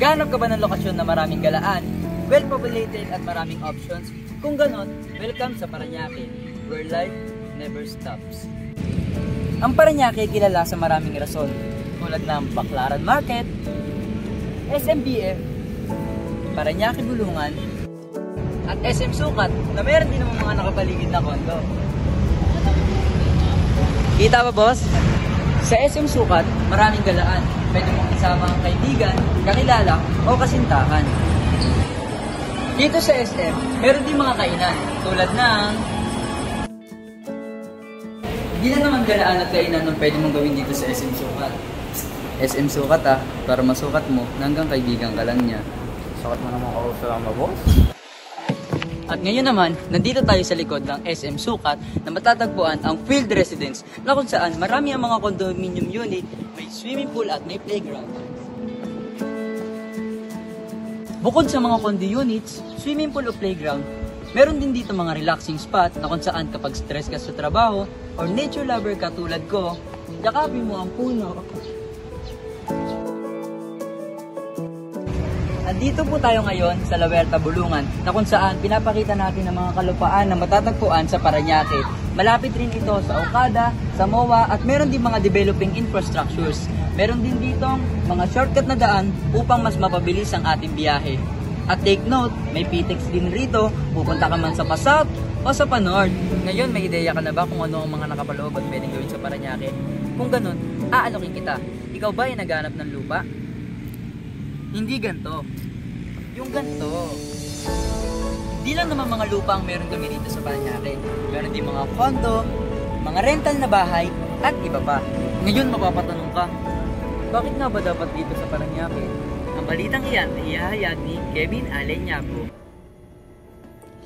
Naghahanap ka ba ng lokasyon na maraming galaan, well-populated at maraming options? Kung ganon, welcome sa Parañaque, where life never stops. Ang Parañaque kilala sa maraming rason, tulad ng Baclaran Market, SMBF, Parañaque Bulungan, at SM Sukat na meron din naman mga nakapaligid na kondo. Kita ba, boss? Sa SM Sukat, maraming galaan. Pwede mong isama ang kaibigan, kakilala, o kasintahan. Dito sa SM, meron din mga kainan tulad ng... Hindi na naman galaan at kainan ang pwede mong gawin dito sa SM Sukat. SM Sukat para masukat mo hanggang kaibigan ka lang niya. Sukat mo naman ako sa mga boss. At ngayon naman, nandito tayo sa likod ng SM Sukat na matatagpuan ang field residence na kung saan marami ang mga condominium unit, may swimming pool at may playground. Bukod sa mga condo units, swimming pool o playground, meron din dito mga relaxing spot na kung saan kapag stress ka sa trabaho or nature lover ka tulad ko, yakapin mo ang puno. Nandito po tayo ngayon sa La Huerta, Bulungan na kung saan pinapakita natin ang mga kalupaan na matatagpuan sa Parañaque. Malapit rin ito sa Okada, sa MOA at meron din mga developing infrastructures. Meron din ditong mga shortcut na daan upang mas mapabilis ang ating biyahe. At take note, may PTEX din rito, pupunta ka man sa pa-south o sa pa-north. Ngayon, may ideya ka na ba kung ano ang mga nakapaloob at pwedeng gawin sa Parañaque? Kung ganun, aalokin kita. Ikaw ba ay naghanap ng lupa? Hindi ganito. Yung ganito. Hindi lang naman mga lupa ang meron kami dito sa Parañaque. Meron din mga condo, mga rental na bahay, at iba pa. Ngayon mapapatanong ka, bakit nga ba dapat dito sa Parañaque? Ang balitang iyan ay ihahayag ni Kevin Aleñaco.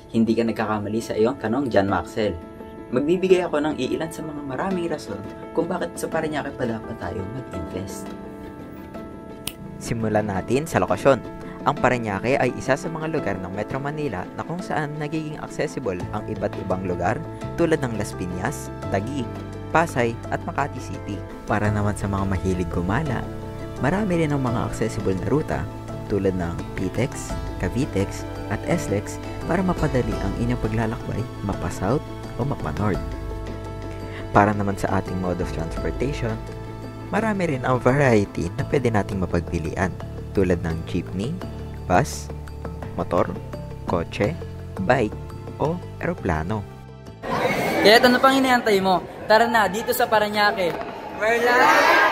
Hindi ka nagkakamali sa iyong tanong, John Maxwell. Magbibigay ako ng iilan sa mga maraming rason kung bakit sa Parañaque pa dapat tayo mag-invest. Simulan natin sa lokasyon. Ang Parañaque ay isa sa mga lugar ng Metro Manila na kung saan nagiging accessible ang iba't ibang lugar tulad ng Las Piñas, Taguig, Pasay at Makati City. Para naman sa mga mahilig gumala, marami rin ang mga accessible na ruta tulad ng PTEX, Cavitex at SLEX para mapadali ang inyong paglalakbay mapa-south o mapa-north. Para naman sa ating mode of transportation, marami rin ang variety na pwede nating mapagpilian tulad ng jeepney, bus, motor, kotse, bike, o eroplano. Kaya ano pang hinihintay mo? Tara na dito sa Parañaque, where life